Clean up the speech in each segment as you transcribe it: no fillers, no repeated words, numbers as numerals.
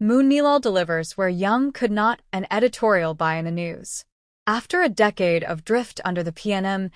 Moonilal delivers where Young could not, an editorial by in the news. After a decade of drift under the PNM,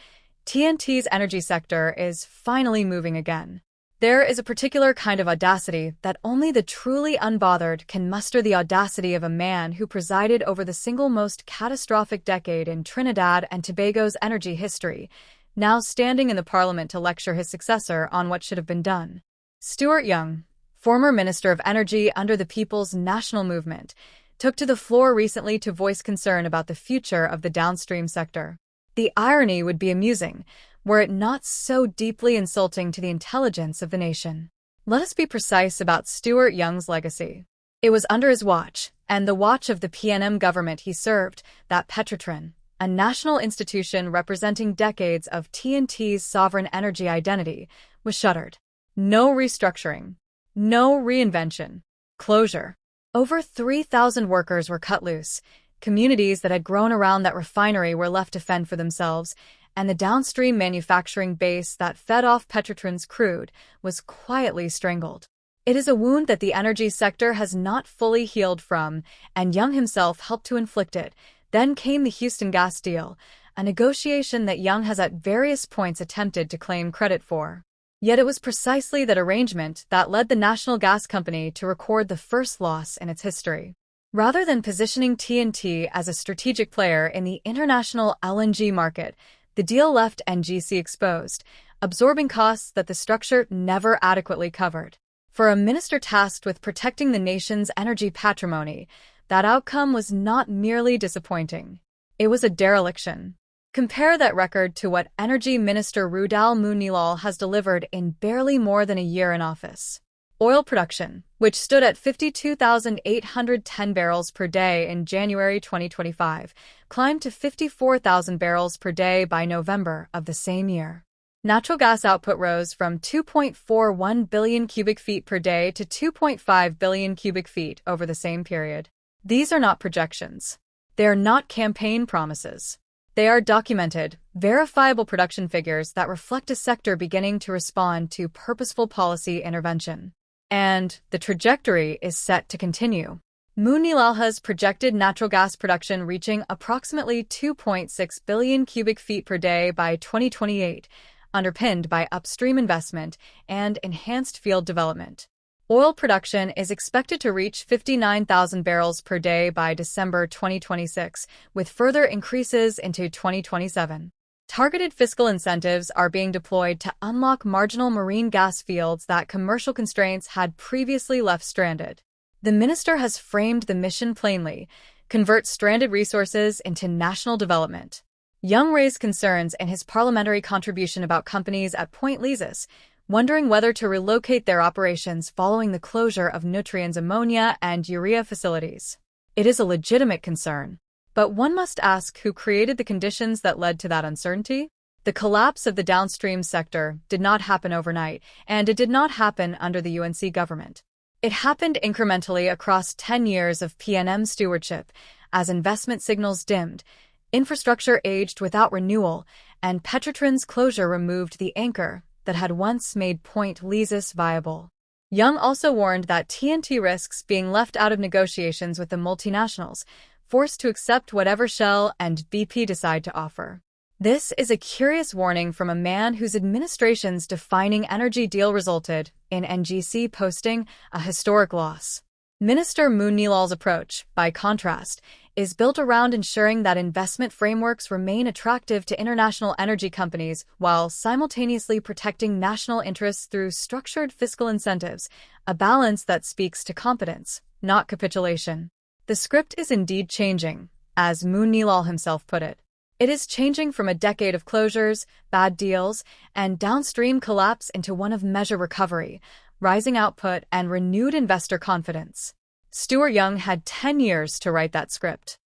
TNT's energy sector is finally moving again. There is a particular kind of audacity that only the truly unbothered can muster, the audacity of a man who presided over the single most catastrophic decade in Trinidad and Tobago's energy history, now standing in the parliament to lecture his successor on what should have been done. Stuart Young, former Minister of Energy under the People's National Movement, took to the floor recently to voice concern about the future of the downstream sector. The irony would be amusing, were it not so deeply insulting to the intelligence of the nation. Let us be precise about Stuart Young's legacy. It was under his watch, and the watch of the PNM government he served, that Petrotrin, a national institution representing decades of TNT's sovereign energy identity, was shuttered. No restructuring. No reinvention. Closure. Over 3,000 workers were cut loose. Communities that had grown around that refinery were left to fend for themselves, and the downstream manufacturing base that fed off Petrotrin's crude was quietly strangled. It is a wound that the energy sector has not fully healed from, and Young himself helped to inflict it. Then came the Houston gas deal, a negotiation that Young has at various points attempted to claim credit for. Yet it was precisely that arrangement that led the National Gas Company to record the first loss in its history. Rather than positioning TNT as a strategic player in the international LNG market, the deal left NGC exposed, absorbing costs that the structure never adequately covered. For a minister tasked with protecting the nation's energy patrimony, that outcome was not merely disappointing. It was a dereliction. Compare that record to what Energy Minister Roodal Moonilal has delivered in barely more than a year in office. Oil production, which stood at 52,810 barrels per day in January 2025, climbed to 54,000 barrels per day by November of the same year. Natural gas output rose from 2.41 billion cubic feet per day to 2.5 billion cubic feet over the same period. These are not projections. They are not campaign promises. They are documented, verifiable production figures that reflect a sector beginning to respond to purposeful policy intervention. And the trajectory is set to continue. Moonilal has projected natural gas production reaching approximately 2.6 billion cubic feet per day by 2028, underpinned by upstream investment and enhanced field development. Oil production is expected to reach 59,000 barrels per day by December 2026, with further increases into 2027. Targeted fiscal incentives are being deployed to unlock marginal marine gas fields that commercial constraints had previously left stranded. The minister has framed the mission plainly: convert stranded resources into national development. Young raised concerns in his parliamentary contribution about companies at Point Leases, wondering whether to relocate their operations following the closure of Nutrien's ammonia and urea facilities. It is a legitimate concern. But one must ask who created the conditions that led to that uncertainty? The collapse of the downstream sector did not happen overnight, and it did not happen under the UNC government. It happened incrementally across 10 years of PNM stewardship, as investment signals dimmed, infrastructure aged without renewal, and Petrotrin's closure removed the anchor that had once made Point Leases viable. Young also warned that TNT risks being left out of negotiations with the multinationals, forced to accept whatever Shell and BP decide to offer. This is a curious warning from a man whose administration's defining energy deal resulted in NGC posting a historic loss. Minister Moonilal's approach, by contrast, is built around ensuring that investment frameworks remain attractive to international energy companies while simultaneously protecting national interests through structured fiscal incentives, a balance that speaks to competence, not capitulation. The script is indeed changing, as Moonilal himself put it. It is changing from a decade of closures, bad deals, and downstream collapse into one of measured recovery, rising output, and renewed investor confidence. Stuart Young had 10 years to write that script.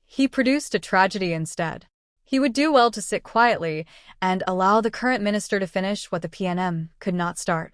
He produced a tragedy instead. He would do well to sit quietly and allow the current minister to finish what the PNM could not start.